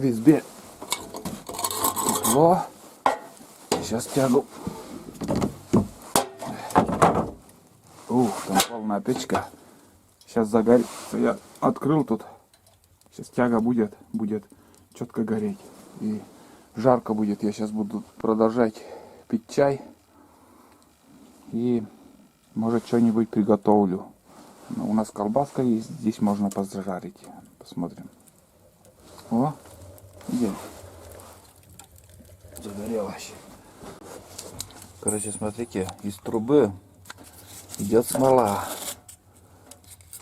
в избе тепло. Сейчас тягу. Ух, там полная печка. Сейчас загорится. Я открыл тут. Сейчас тяга будет четко гореть. И жарко будет. Я сейчас буду продолжать пить чай. И может что-нибудь приготовлю. Ну, у нас колбаска есть. Здесь можно пожарить. Посмотрим. О, где? Загорелось. Короче, смотрите, из трубы идет смола.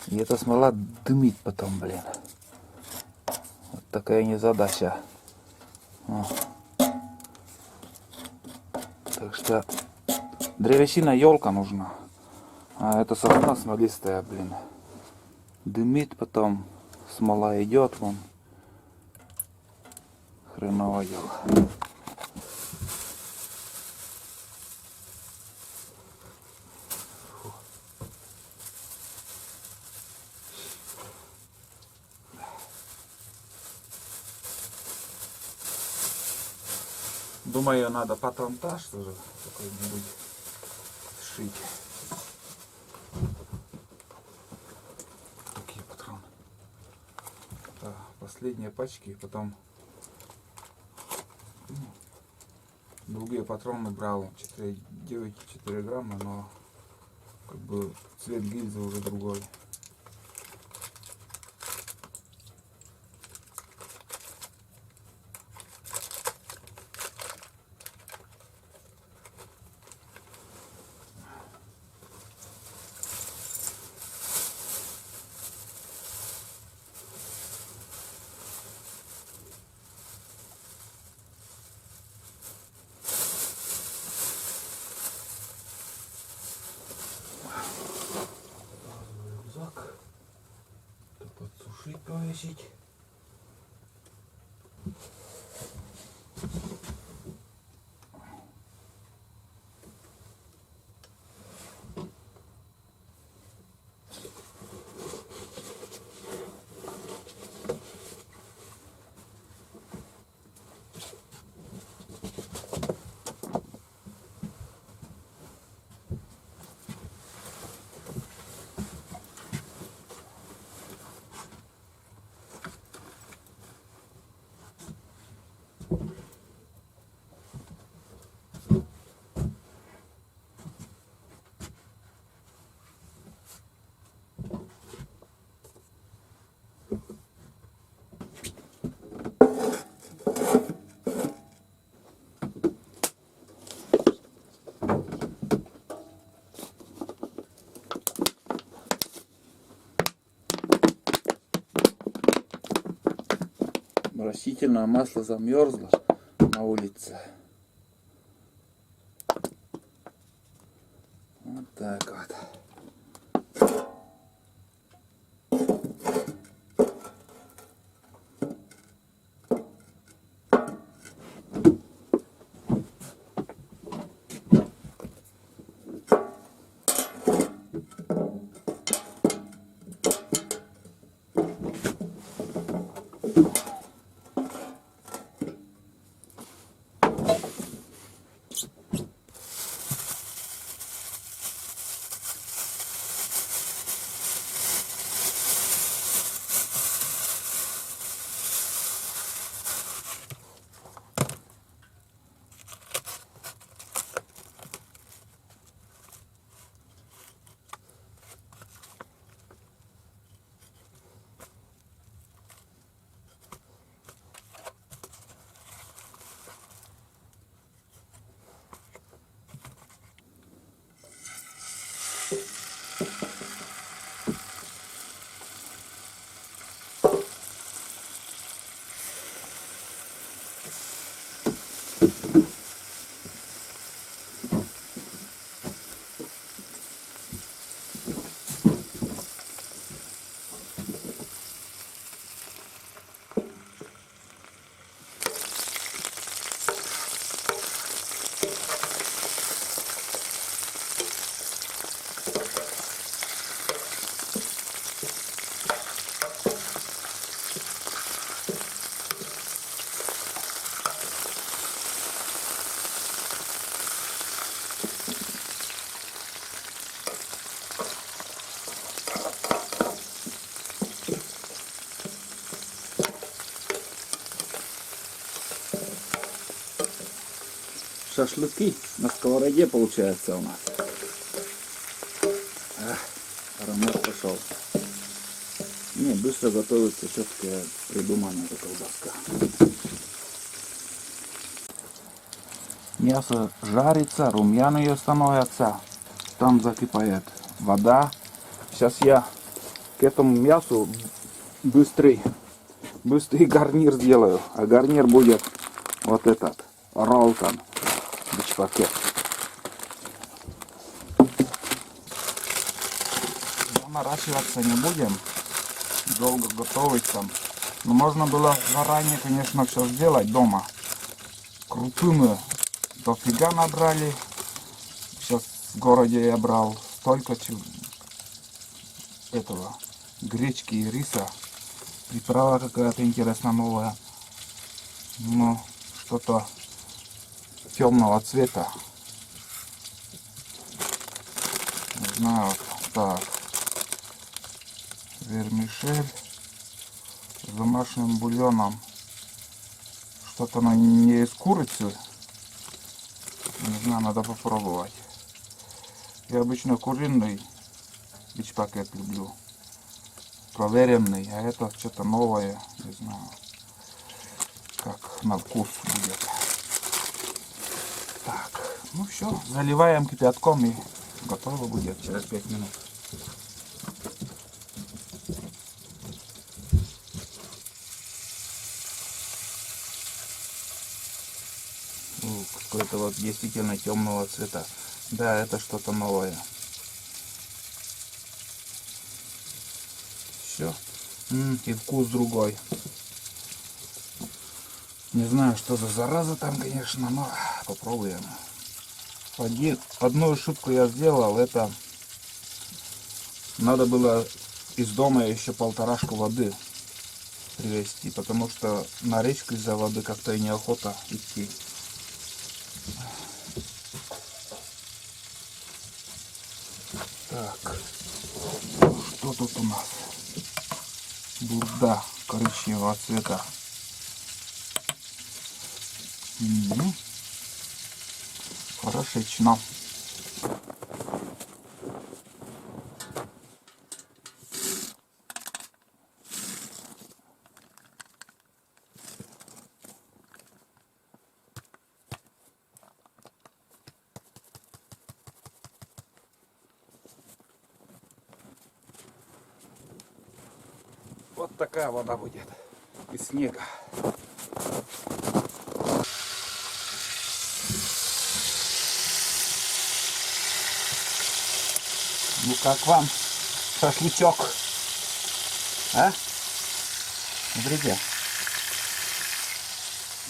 И эта смола дымит потом, блин. Вот такая незадача. О. Так что древесина, елка нужна. А это сосна смолистая, блин. Дымит потом. Смола идет вон. Хреново дело. Думаю, надо патронтаж тоже какой-нибудь сшить. Такие патроны. Да, последние пачки, потом другие патроны брал 9,4 грамма, но как бы цвет гильзы уже другой. Рюкзак. Подсушить, повесить. Растительное масло замерзло на улице. Вот так вот. шашлыки на сковороде получается у нас. Аромат пошел. Не, быстро готовится, все-таки придумана эта колбаска. Мясо жарится, румяные становятся. Там закипает вода. Сейчас я к этому мясу быстрый гарнир сделаю. А гарнир будет вот этот ролтон бич-пакет. Заморачиваться не будем. Долго готовить там. Но можно было заранее, конечно, все сделать дома. Крупы мы дофига набрали. Сейчас в городе я брал столько этого гречки и риса. Приправа какая-то интересная новая. Но что-то темного цвета. Не знаю. Так. Вермишель с домашним бульоном. Что-то оно не из курицы. Не знаю, надо попробовать. Я обычно куриный бич-пакет люблю. Проверенный, а это что-то новое. Не знаю, как на вкус будет. Так, ну все, заливаем кипятком и готово будет через 5 минут. Какой-то вот действительно темного цвета. Да, это что-то новое. Все. И вкус другой. Не знаю, что за зараза там, конечно, но попробуем. Одну ошибку я сделал. Это надо было из дома еще 1,5 воды привезти, потому что на речку из-за воды как-то и неохота идти. Так, что тут у нас? Бурда коричневого цвета. Хорошечно. Вот такая вода будет из снега. Ну как вам шашлычок? А? Смотрите.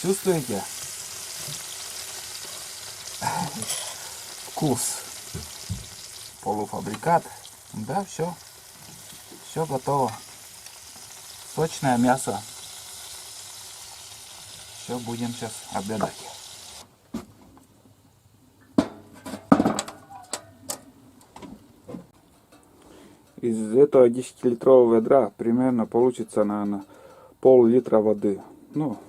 Чувствуете? Вкус. Полуфабрикат. Да, все. Все готово. Сочное мясо. Все, будем сейчас обедать. Из этого 10-литрового ведра примерно получится, наверное, пол-литра воды. Ну,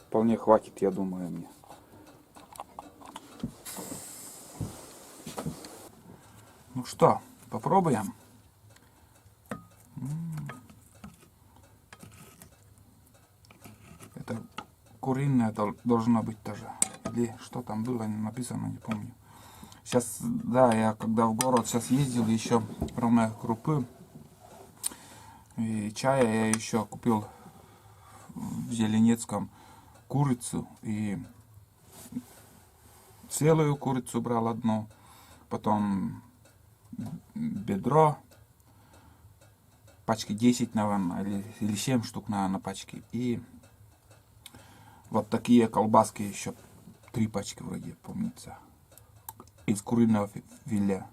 вполне хватит, я думаю, мне. Ну что, попробуем. Это куриное должно быть тоже. Или что там было, не написано, не помню. Сейчас, да, я когда в город сейчас ездил, еще кроме крупы и чая, я еще купил в Зеленецком курицу. И целую курицу брал одну, потом бедро, пачки 10, наверное, или 7 штук, наверное, пачки. И вот такие колбаски еще 3 пачки вроде, помнится. Из куриного филе.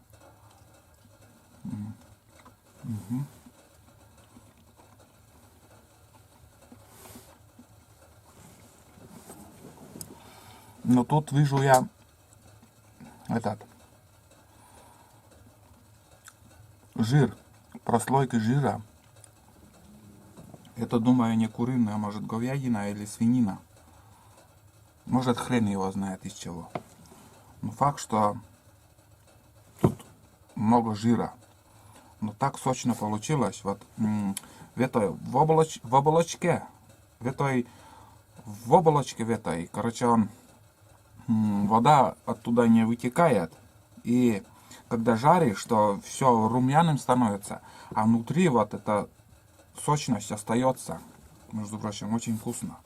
Угу. Но тут вижу я этот жир, прослойка жира. Это, думаю, не куриная, а может говядина или свинина. Может, хрен его знает из чего. Но факт, что тут много жира. Но так сочно получилось. Вот в оболочке, в оболочке в этой, короче, вода оттуда не вытекает. И когда жаришь, что все румяным становится, а внутри вот эта сочность остается. Между прочим, очень вкусно.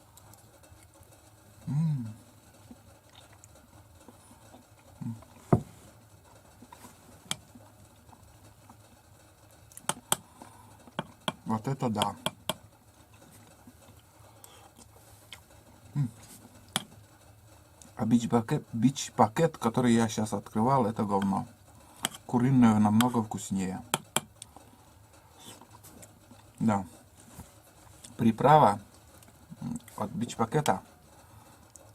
Вот это да. А бич-пакет, который я сейчас открывал, это говно. Куриное намного вкуснее. Да. Приправа от бич-пакета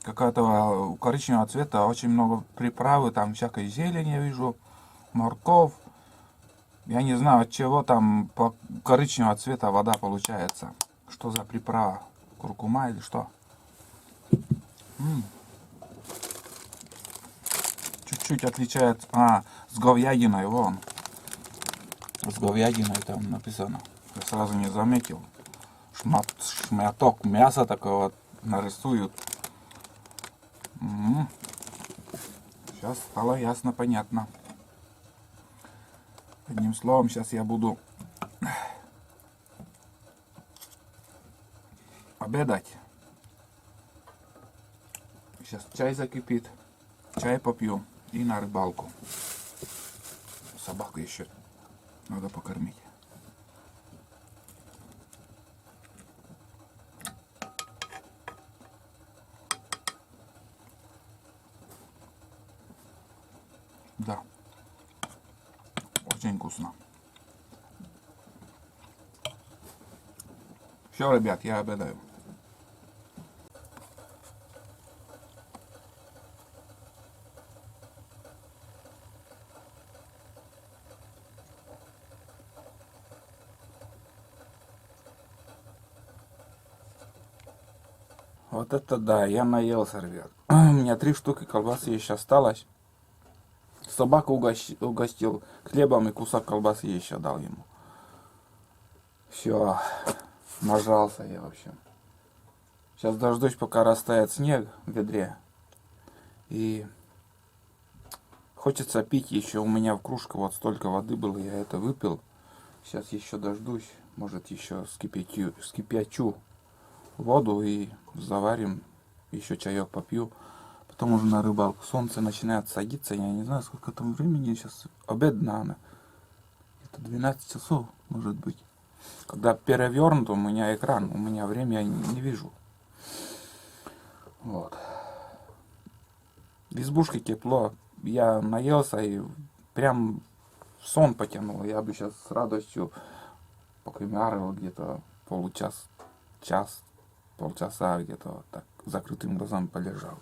какая-то коричневого цвета, очень много приправы, там всякой зелени я вижу, морковь. Я не знаю, от чего там по коричневого цвета вода получается. Что за приправа? Куркума или что? Чуть-чуть отличается. С говядиной, вон. С говядиной там написано. Я сразу не заметил. Шматок мяса такого нарисуют. Сейчас стало ясно, понятно. Одним словом, сейчас я буду обедать. Сейчас чай закипит, чай попью и на рыбалку. Собаку еще надо покормить. Да, очень вкусно. Все, ребят, я обедаю. Вот это да, я наелся, ребят. У меня 3 штуки колбасы еще осталось. Собаку угостил хлебом и кусок колбасы еще дал ему. Все, нажрался я, в общем. Сейчас дождусь, пока растает снег в ведре. И хочется пить еще. У меня в кружке вот столько воды было, я это выпил. Сейчас еще дождусь. Может, еще скипячу воду и заварим. Еще чаек попью. Потом уже на рыбалку. Солнце начинает садиться. Я не знаю, сколько там времени. Сейчас обед, наверное. Это 12 часов, может быть. Когда перевернут у меня экран, у меня время я не вижу. Вот. В избушке тепло. Я наелся и прям в сон потянул. Я бы сейчас с радостью покемарил где-то полчаса где-то вот так закрытым глазом полежал.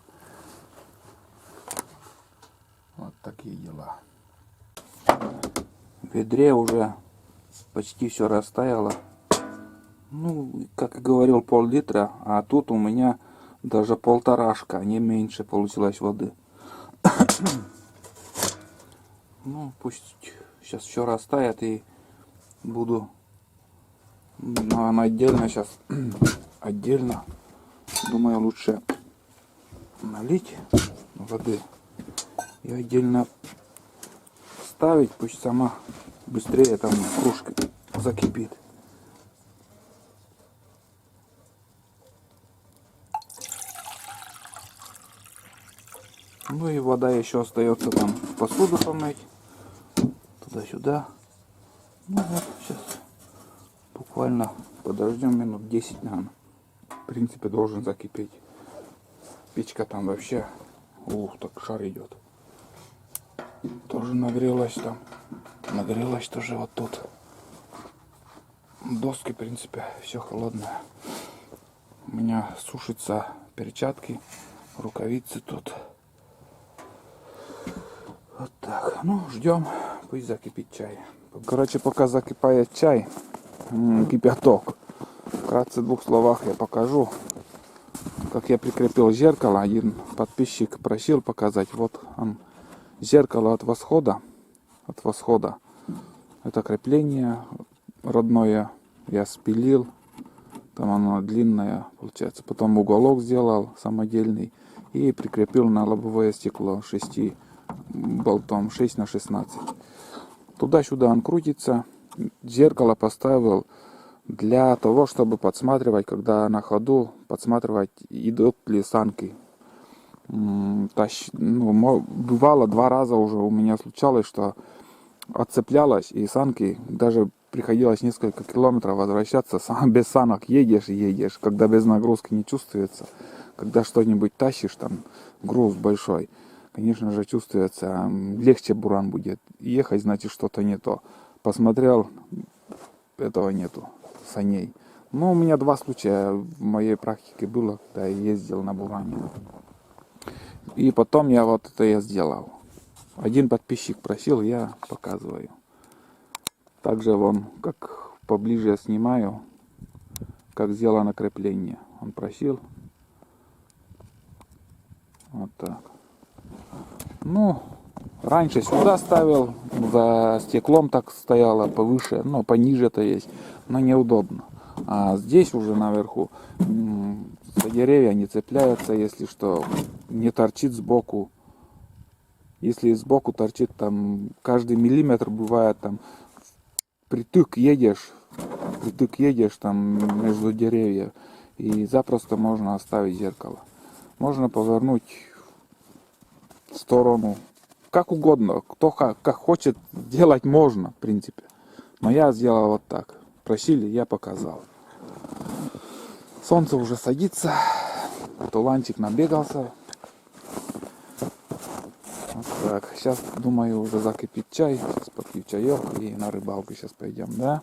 Вот такие дела. В ведре уже почти все растаяло. Ну, как и говорил, пол-литра, а тут у меня даже полторашка, не меньше получилось воды. Ну, пусть сейчас все растает и буду, наверное, отдельно сейчас, отдельно, думаю, лучше налить воды и отдельно ставить, пусть сама быстрее там кружка закипит. Ну и вода еще остается там посуду помыть, туда-сюда. Ну вот, сейчас буквально подождем минут 10, наверное. В принципе, должен закипеть. Печка там вообще, так жар идет. Тоже нагрелась там. Нагрелась тоже вот тут. Доски, в принципе, все холодное. У меня сушатся перчатки, рукавицы тут. Вот так. Ну, ждем, пусть закипит чай. Короче, пока закипает чай, кипяток. Вкратце в 2 словах я покажу. Как я прикрепил зеркало, один подписчик просил показать. Вот он зеркало от восхода. От восхода. Это крепление родное. Я спилил. Там оно длинное получается. Потом уголок сделал самодельный. И прикрепил на лобовое стекло 6 болтом. 6 на 16. Туда-сюда он крутится. Зеркало поставил для того, чтобы подсматривать, когда на ходу, подсматривать, идут ли санки. Бывало 2 раза уже у меня случалось, что отцеплялась, и санки, даже приходилось несколько километров возвращаться, без санок едешь и едешь, когда без нагрузки не чувствуется. Когда что-нибудь тащишь, там груз большой, конечно же чувствуется, легче буран будет. Ехать, значит, что-то не то. Посмотрел, этого нету, саней. Но у меня 2 случая в моей практике было, когда я ездил на буране. И потом я вот это я сделал. Один подписчик просил, я показываю. Также вон, как поближе я снимаю, как сделано крепление. Он просил. Вот так. Ну, раньше сюда ставил, за стеклом так стояло, повыше, но пониже это есть, но неудобно. А здесь уже наверху за деревья не цепляются, если что, не торчит сбоку. Если сбоку торчит, там каждый миллиметр бывает, там притык едешь там между деревьев, и запросто можно оставить зеркало. Можно повернуть в сторону, как угодно, кто как хочет делать можно, в принципе. Но я сделал вот так. Просили, я показал. Солнце уже садится, туланчик набегался. Вот так, сейчас, думаю, уже закипит чай, сейчас попью чаек и на рыбалку сейчас пойдем, да?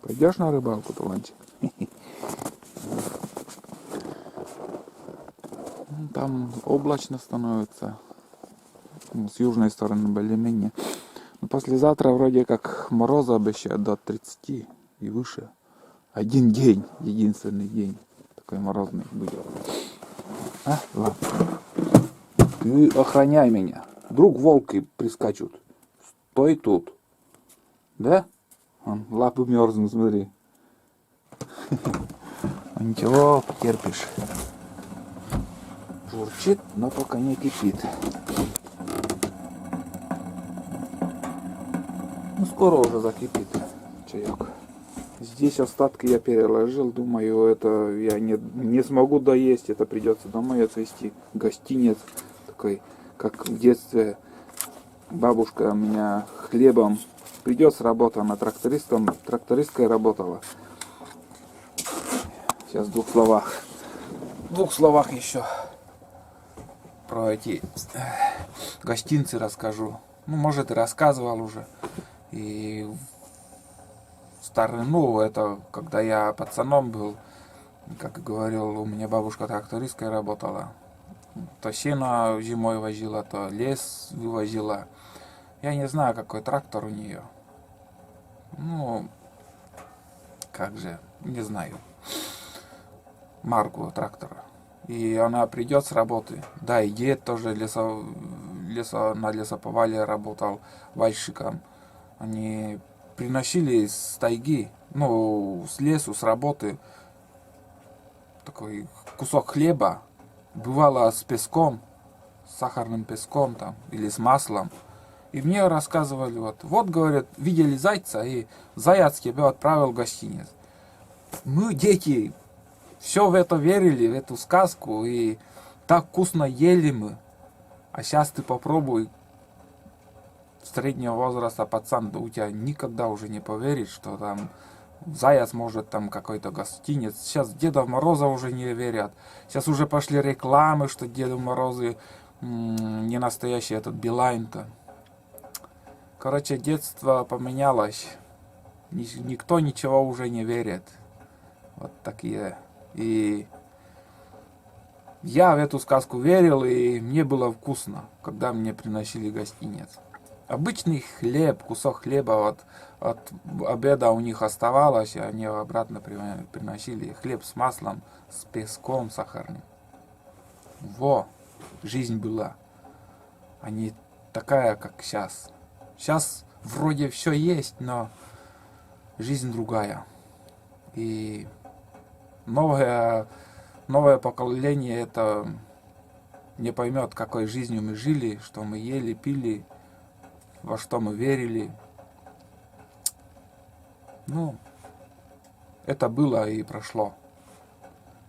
Пойдешь на рыбалку, туланчик? Там облачно становится, с южной стороны более-менее. Но послезавтра вроде как морозы обещают до 30 и выше. Один день, единственный день такой морозный будет. А? Ладно. Ты охраняй меня. Вдруг волки прискачут. Стой тут. Да? Вон, лапы мерзнут, смотри. Ничего, потерпишь. Журчит, но пока не кипит. Ну, скоро уже закипит чаек. Здесь остатки я переложил. Думаю, это я не смогу доесть. Это придется домой отвезти. Гостинец такой, как в детстве бабушка меня хлебом. Придет с работы, она трактористкой работала. Сейчас в 2 словах. В 2 словах еще про эти гостинцы расскажу. Ну, может, и рассказывал уже. И в старину, это когда я пацаном был, как говорил, у меня бабушка трактористкой работала. То сено зимой возила, то лес вывозила. Я не знаю, какой трактор у нее. Ну, как же, не знаю. Марку трактора. И она придет с работы. Да, и дед тоже на лесоповале работал вальщиком. Они приносили из тайги, ну, с лесу, с работы, такой кусок хлеба. Бывало с песком, с сахарным песком там, или с маслом. И мне рассказывали, вот, говорят, видели зайца, и заяц тебя отправил в гостиниц. Мы, дети, все в это верили, в эту сказку, и так вкусно ели мы. А сейчас ты попробуй, среднего возраста пацан, да у тебя никогда уже не поверишь, что там заяц может там какой-то гостиниц. Сейчас Деда Мороза уже не верят. Сейчас уже пошли рекламы, что Деду Морозы не настоящий этот Билайн-то. Короче, детство поменялось. Никто ничего уже не верит. Вот такие. И я в эту сказку верил, и мне было вкусно, когда мне приносили гостиниц. Обычный хлеб, кусок хлеба от обеда у них оставалось, и они обратно приносили хлеб с маслом, с песком сахарным. Жизнь была. Они такая, как сейчас. Сейчас вроде все есть, но жизнь другая. И новое, новое поколение это не поймет, какой жизнью мы жили, что мы ели, пили, во что мы верили. Ну, это было и прошло.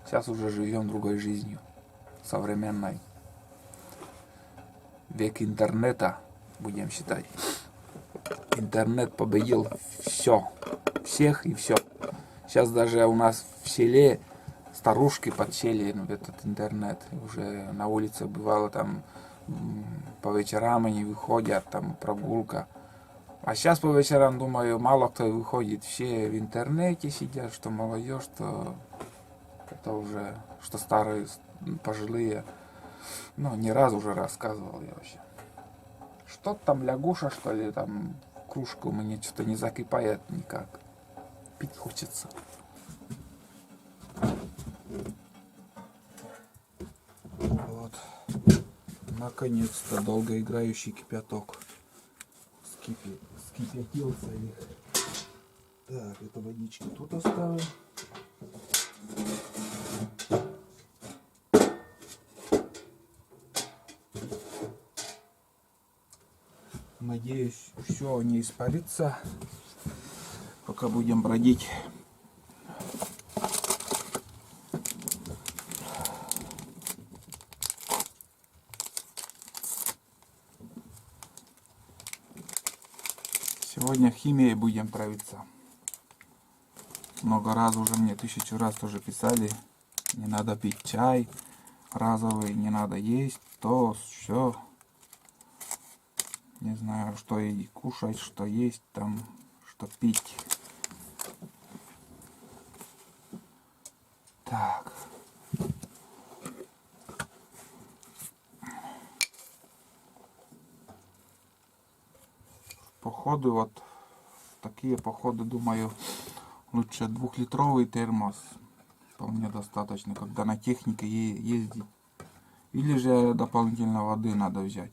Сейчас уже живем другой жизнью, современной. Век интернета, будем считать. Интернет победил все, всех и все. Сейчас даже у нас в селе старушки подсели в этот интернет. Уже на улице бывало там по вечерам они выходят, там прогулка. А сейчас по вечерам, думаю, мало кто выходит. Все в интернете сидят, что молодежь, что это уже, что старые, пожилые. Ну, не раз уже рассказывал я вообще. Что там, лягуша, что ли, там кружку мне что-то не закипает никак. Пить хочется. Вот. Наконец-то долгоиграющий кипяток. Скипятился их. Так, это водички тут оставим. Надеюсь, все не испарится, пока будем бродить. Сегодня химией будем травиться. Много раз уже мне 1000 раз тоже писали, не надо пить чай разовый, не надо есть то, все. Не знаю, что и кушать, что есть там, что пить. Так. Походу, вот такие походы, думаю, лучше 2-литровый термос. Вполне достаточно, когда на технике ездить. Или же дополнительно воды надо взять.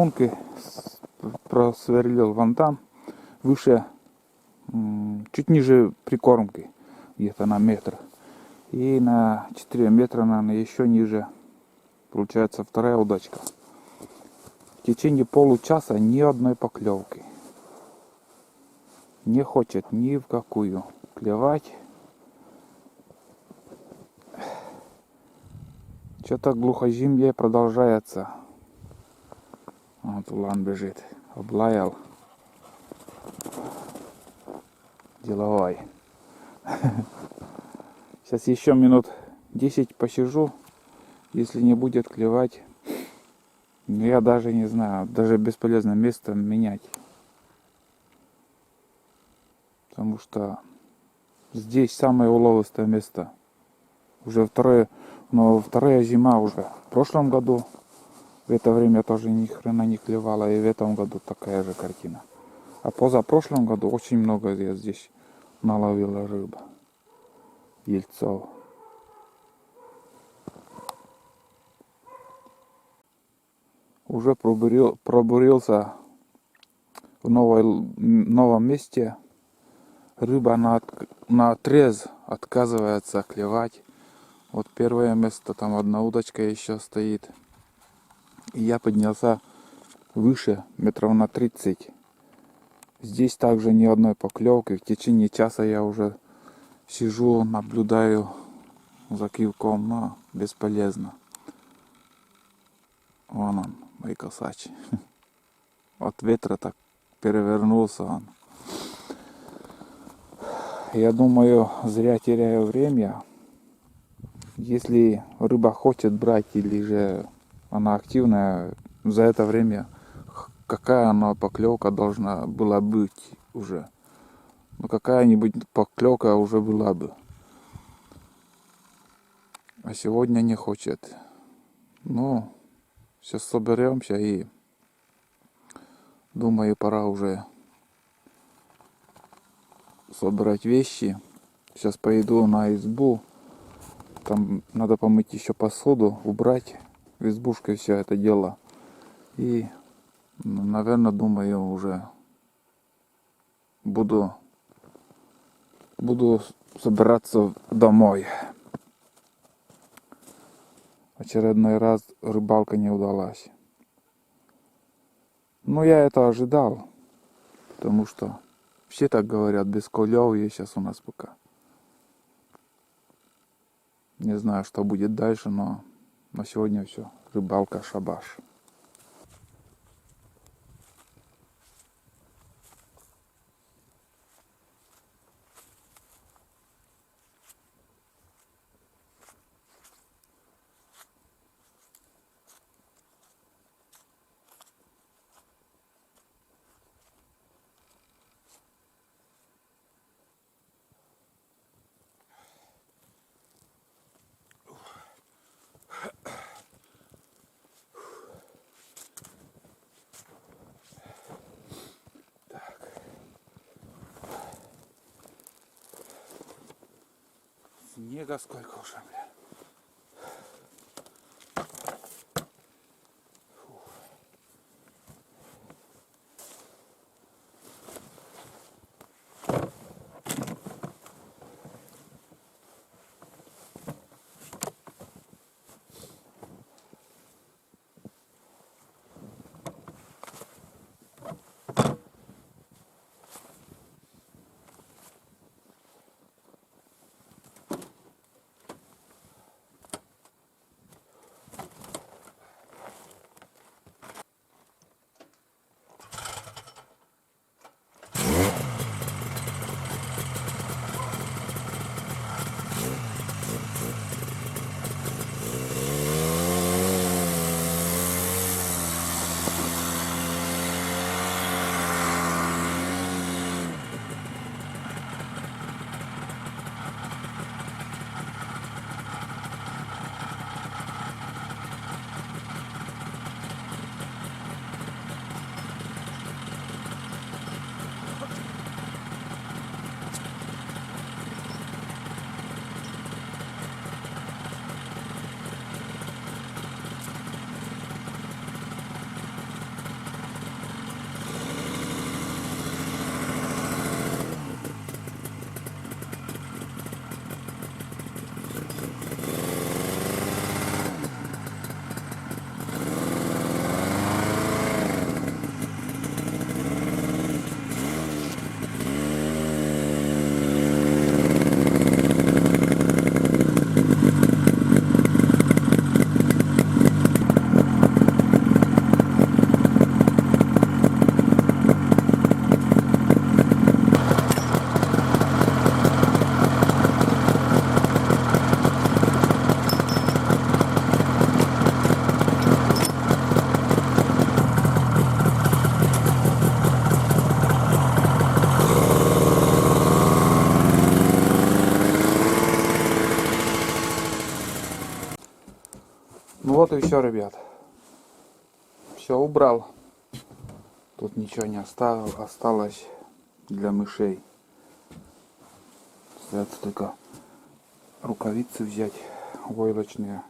лунки, просверлил вон там, выше, чуть ниже прикормки, где-то на метр. И на 4 метра, наверное, еще ниже, получается вторая удочка. В течение получаса ни одной поклевки. Не хочет ни в какую клевать. Что-то глухозимье продолжается. Вот улан бежит. Облаял. Деловой. Сейчас еще минут 10 посижу. Если не будет клевать, я даже не знаю. Даже бесполезно место менять. Потому что здесь самое уловистое место. Уже вторая зима уже. В прошлом году в это время тоже ни хрена не клевало. И в этом году такая же картина. А позапрошлом году очень много я здесь наловила рыбы. Ельцов. Уже пробурился в новом месте. Рыба на отрез отказывается клевать. Вот первое место, там одна удочка еще стоит. И я поднялся выше, метров на 30. Здесь также ни одной поклевки. В течение часа я уже сижу, наблюдаю за кивком, но бесполезно. Вон он, мой косач. От ветра так перевернулся он. Я думаю, зря теряю время. Если рыба хочет брать или же она активная, за это время какая она поклевка должна была быть уже? Ну какая-нибудь поклевка уже была бы. А сегодня не хочет. Ну, сейчас соберемся и думаю, пора уже собрать вещи. Сейчас пойду на избу. Там надо помыть еще посуду, убрать в избушке все это дело. И, наверное, думаю, уже буду собираться домой. Очередной раз рыбалка не удалась. Но я это ожидал, потому что все так говорят, без клёвья сейчас у нас пока. Не знаю, что будет дальше, но на сегодня все. Рыбалка шабаш. Снега сколько уже, бля. Вот и все, ребят. Все убрал. Тут ничего не оставил. Осталось для мышей. Остается только рукавицы взять. Войлочные.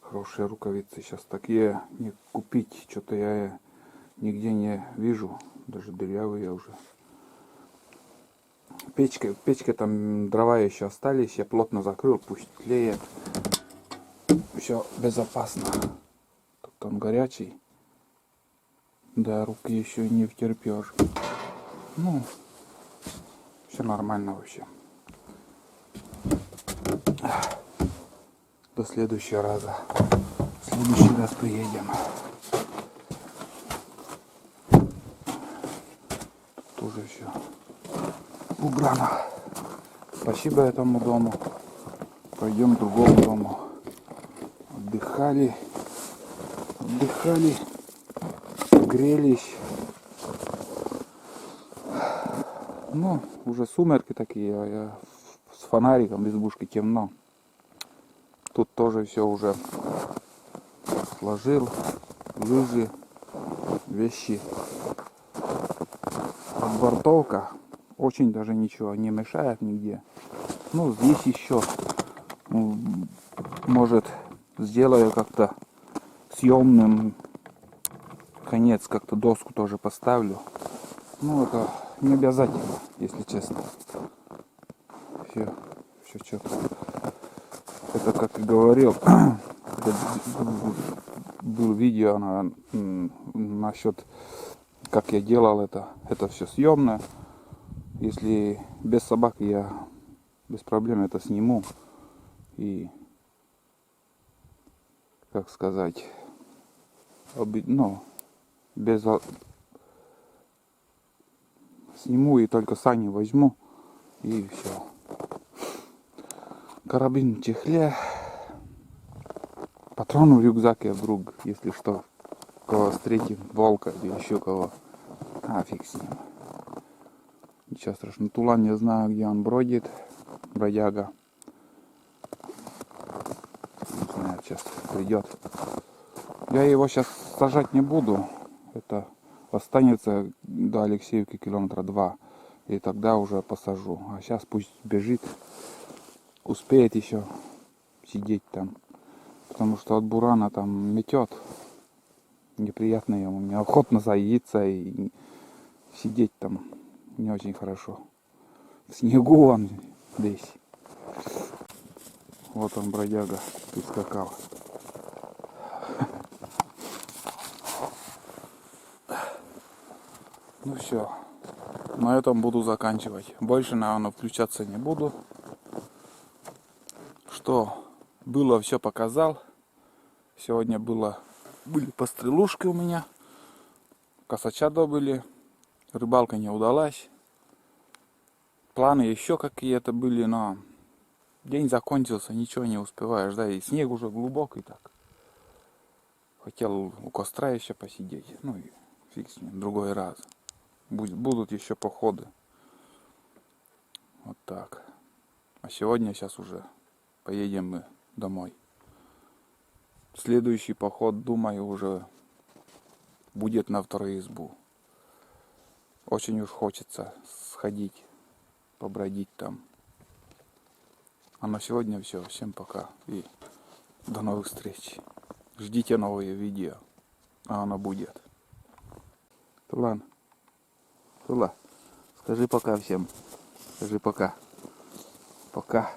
Хорошие рукавицы. Сейчас такие не купить. Что-то я нигде не вижу. Даже дырявые уже. Печка там дрова еще остались. Я плотно закрыл. Пусть тлеет. Все безопасно. Тут он горячий. Да, руки еще не втерпешь. Ну, все нормально вообще. До следующего раза. В следующий раз приедем. Тут тоже все убрано. Спасибо этому дому. Пойдем к другому дому. Отдыхали, грелись. Ну, уже сумерки такие, а я с фонариком в избушке темно. Тут тоже все уже сложил, лыжи, вещи. Отбортовка очень даже ничего не мешает нигде. Ну, здесь еще, может, сделаю как-то съемным конец, как-то доску тоже поставлю. Ну, это не обязательно, если честно. Все четко. Это, как и говорил, был видео насчет, как я делал это. Это все съемное. Если без собак, я без проблем это сниму. И, как сказать, без сниму и только сани возьму, и все. Карабин в чехле, патроны в рюкзаке вдруг, если что, кого встретим, волка или еще кого. Фиг с ним. Ничего страшного. Тулан, не знаю, где он бродит, бродяга. Не знаю, сейчас придет. Я его сейчас сажать не буду. Это останется до Алексеевки километра 2. И тогда уже посажу. А сейчас пусть бежит. Успеет еще сидеть там. Потому что от бурана там метет. Неприятно ему. Неохотно заедиться и сидеть там не очень хорошо. В снегу он весь. Вот он, бродяга, прискакал. Ну все, на этом буду заканчивать. Больше, наверное, включаться не буду. Что было, все показал. Сегодня были пострелушки у меня. Косача добыли. Рыбалка не удалась. Планы еще какие-то были, но день закончился, ничего не успеваешь. Да, и снег уже глубокий так. Хотел у костра еще посидеть. Ну и фиг с ним, другой раз. Будут еще походы. Вот так. А сегодня, сейчас уже поедем мы домой. Следующий поход, думаю, уже будет на вторую избу. Очень уж хочется сходить, побродить там. А на сегодня все. Всем пока и до новых встреч. Ждите новые видео. А оно будет. Тулан, скажи пока всем. Скажи пока. Пока.